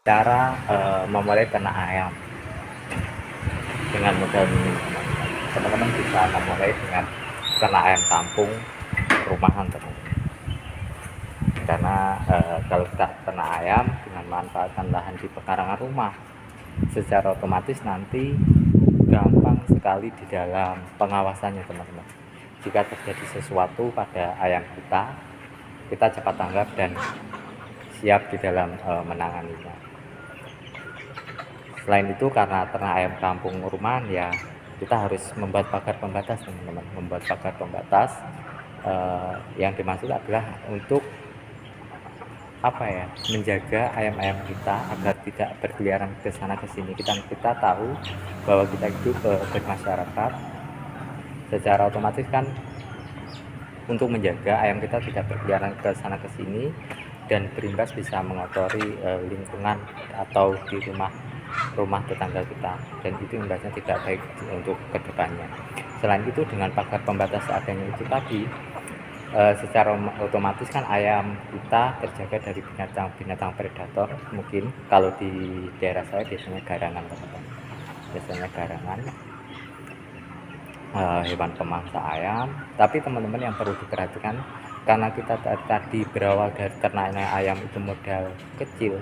Cara memulai ternak ayam dengan modal minim, teman-teman bisa memulai dengan ternak ayam kampung rumahan, teman-teman. Karena kalau kita ternak ayam dengan manfaatkan lahan di pekarangan rumah, secara otomatis nanti gampang sekali di dalam pengawasannya, teman-teman. Jika terjadi sesuatu pada ayam kita cepat tanggap dan siap di dalam menanganinya. Selain itu, karena ternak ayam kampung rumahan, ya kita harus membuat pagar pembatas, teman-teman. Membuat pagar pembatas yang dimaksud adalah untuk apa ya, menjaga ayam-ayam kita agar tidak berkeliaran ke sana ke sini. Kita tahu bahwa kita hidup bermasyarakat, secara otomatis kan untuk menjaga ayam kita tidak berkeliaran ke sana ke sini dan berimbas bisa mengotori lingkungan atau di rumah tetangga kita, dan itu imbasnya tidak baik untuk kedepannya. Selain itu, dengan pagar pembatas adanya itu tadi, secara otomatis kan ayam kita terjaga dari binatang-binatang predator. Mungkin kalau di daerah saya biasanya garangan, teman-teman. Biasanya garangan, hewan pemangsa ayam. Tapi teman-teman yang perlu diperhatikan, karena kita tadi berawal dari ternak ayam itu modal kecil,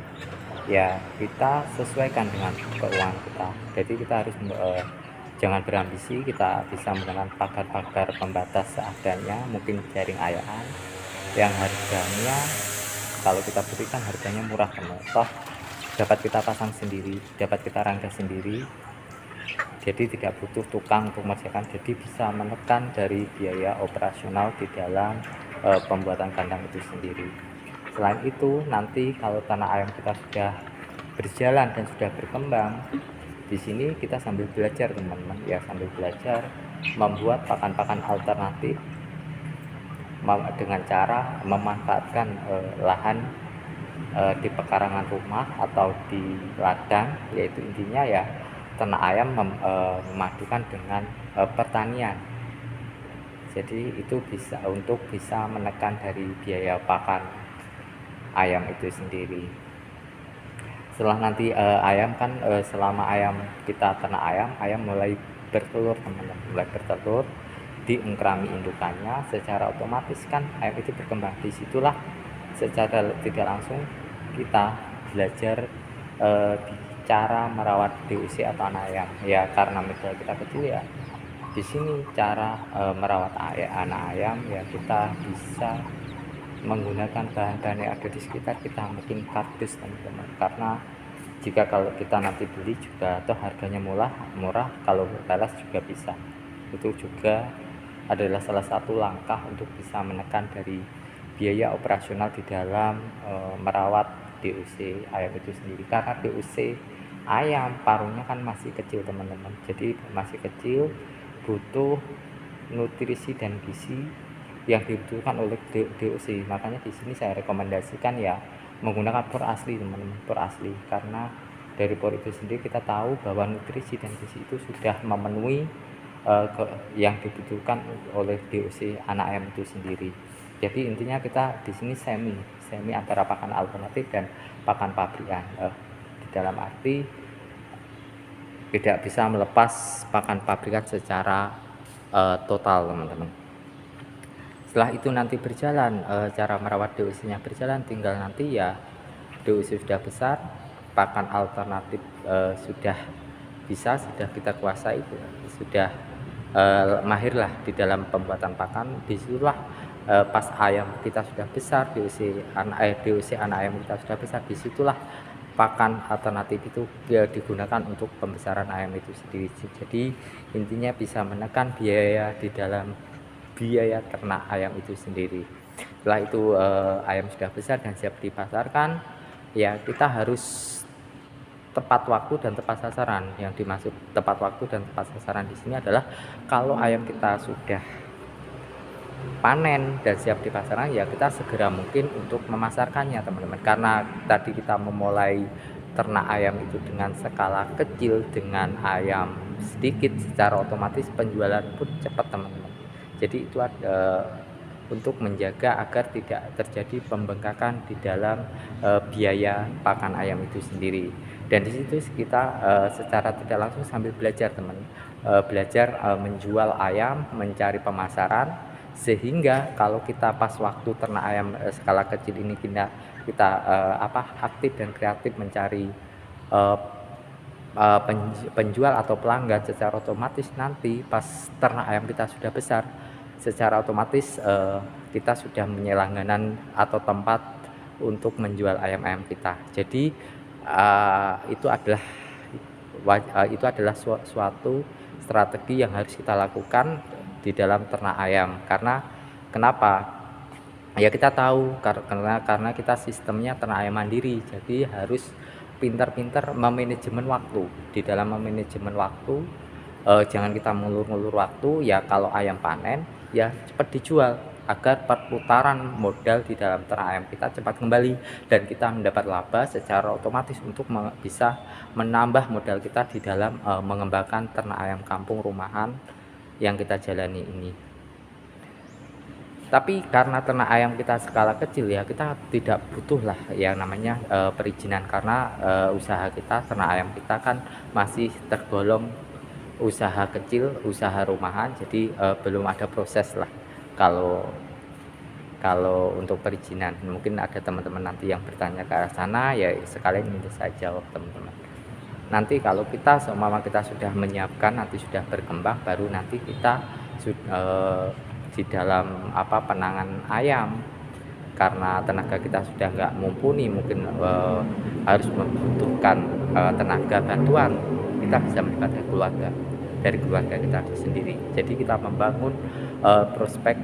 ya kita sesuaikan dengan keuangan kita. Jadi kita harus jangan berambisi, kita bisa menggunakan pagar-pagar pembatas seadanya, mungkin jaring ayaan yang harganya kalau kita berikan harganya murah, teman. Toh dapat kita pasang sendiri, dapat kita rangkai sendiri, jadi tidak butuh tukang untuk mengerjakan, jadi bisa menekan dari biaya operasional di dalam pembuatan kandang itu sendiri. Selain itu, nanti kalau tanah ayam kita sudah berjalan dan sudah berkembang, di sini kita sambil belajar, teman-teman, ya sambil belajar membuat pakan-pakan alternatif dengan cara memanfaatkan lahan di pekarangan rumah atau di ladang, yaitu intinya ya ternak ayam memadukan dengan pertanian. Jadi itu bisa menekan dari biaya pakan ayam itu sendiri. Setelah nanti ayam kan selama ayam kita ternak ayam mulai bertelur, teman-teman, mulai bertelur di engkrami indukannya, secara otomatis kan ayam itu berkembang. Disitulah secara tidak langsung kita belajar cara merawat DUC atau anak ayam. Ya karena modal kita kecil, ya di sini cara merawat anak ayam, ya kita bisa menggunakan bahan-bahan yang ada di sekitar kita, mungkin kardus, teman-teman. Karena jika kalau kita nanti beli juga atau harganya murah, kalau berbalas juga bisa. Itu juga adalah salah satu langkah untuk bisa menekan dari biaya operasional di dalam merawat DUC ayam itu sendiri. Karena DUC ayam paruhnya kan masih kecil, teman-teman, jadi masih kecil, butuh nutrisi dan gizi yang dibutuhkan oleh DUC. Makanya di sini saya rekomendasikan ya menggunakan por asli, teman-teman, por asli. Karena dari por itu sendiri kita tahu bahwa nutrisi dan gizi itu sudah memenuhi yang dibutuhkan oleh DUC anak ayam itu sendiri. Jadi intinya kita di sini semi antara pakan alternatif dan pakan pabrikan, di dalam arti tidak bisa melepas pakan pabrikan secara total, teman-teman. Setelah itu nanti berjalan, cara merawat DUC-nya berjalan, tinggal nanti ya DUC sudah besar, pakan alternatif sudah sudah kita kuasai, sudah mahirlah di dalam pembuatan pakan. Disitulah pas ayam kita sudah besar, DUC anak ayam kita sudah besar, disitulah pakan alternatif itu digunakan untuk pembesaran ayam itu sendiri. Jadi intinya bisa menekan biaya di dalam biaya ternak ayam itu sendiri. Setelah itu ayam sudah besar dan siap dipasarkan, ya kita harus tepat waktu dan tepat sasaran. Yang dimaksud tepat waktu dan tepat sasaran di sini adalah kalau ayam kita sudah panen dan siap dipasarkan, ya kita segera mungkin untuk memasarkannya, teman-teman. Karena tadi kita memulai ternak ayam itu dengan skala kecil, dengan ayam sedikit, secara otomatis penjualan pun cepat, teman-teman. Jadi itu ada untuk menjaga agar tidak terjadi pembengkakan di dalam biaya pakan ayam itu sendiri. Dan di situ kita secara tidak langsung sambil belajar teman, belajar menjual ayam, mencari pemasaran, sehingga kalau kita pas waktu ternak ayam skala kecil ini kita aktif dan kreatif mencari eh, penjual atau pelanggan, secara otomatis nanti pas ternak ayam kita sudah besar, secara otomatis kita sudah menyewa langganan atau tempat untuk menjual ayam-ayam kita. Jadi itu adalah suatu strategi yang harus kita lakukan di dalam ternak ayam. Karena kenapa? Ya kita tahu karena kita sistemnya ternak ayam mandiri, jadi harus pintar-pintar memanajemen waktu. Di dalam memanajemen waktu, jangan kita ngulur-ngulur waktu. Ya kalau ayam panen ya cepat dijual agar perputaran modal di dalam ternak ayam kita cepat kembali dan kita mendapat laba secara otomatis untuk bisa menambah modal kita di dalam mengembangkan ternak ayam kampung rumahan yang kita jalani ini. Tapi karena ternak ayam kita skala kecil, ya kita tidak butuh lah yang namanya perizinan, karena usaha kita, ternak ayam kita kan masih tergolong usaha kecil, usaha rumahan, jadi belum ada proses lah kalau untuk perizinan. Mungkin ada teman-teman nanti yang bertanya ke arah sana, ya sekalian minta saya jawab teman-teman. Nanti kalau kita seumpama kita sudah menyiapkan, nanti sudah berkembang, baru nanti kita di dalam penangan ayam, karena tenaga kita sudah nggak mumpuni, mungkin harus membutuhkan tenaga bantuan, kita bisa melibatkan dari keluarga kita sendiri. Jadi kita membangun prospek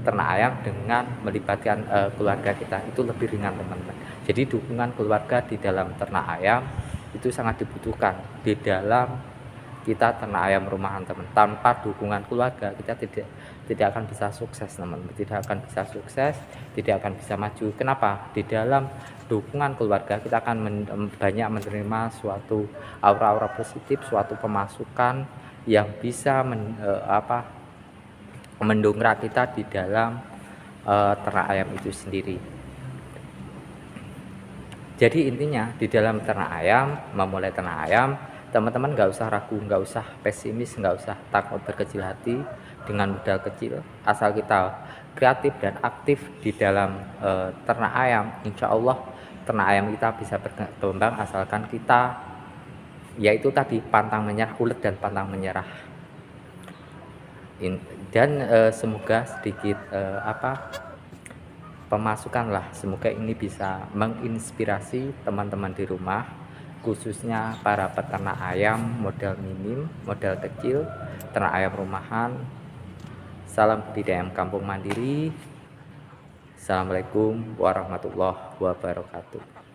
ternak ayam dengan melibatkan keluarga kita itu lebih ringan teman-teman. Jadi dukungan keluarga di dalam ternak ayam itu sangat dibutuhkan di dalam kita ternak ayam rumahan teman. Tanpa dukungan keluarga kita tidak akan bisa sukses teman-teman, tidak akan bisa sukses, tidak akan bisa maju. Kenapa? Di dalam dukungan keluarga kita akan banyak menerima suatu aura-aura positif, suatu pemasukan yang bisa mendongkrak kita di dalam ternak ayam itu sendiri. Jadi intinya di dalam ternak ayam, memulai ternak ayam, teman-teman nggak usah ragu, nggak usah pesimis, nggak usah takut berkecil hati dengan modal kecil. Asal kita kreatif dan aktif di dalam ternak ayam, insya Allah ternak ayam kita bisa berkembang, asalkan kita yaitu tadi pantang menyerah, ulet dan pantang menyerah. Dan semoga sedikit pemasukan lah, semoga ini bisa menginspirasi teman-teman di rumah, khususnya para peternak ayam modal minim, modal kecil, ternak ayam rumahan. Salam budidaya ayam kampung mandiri. Assalamualaikum warahmatullahi wabarakatuh.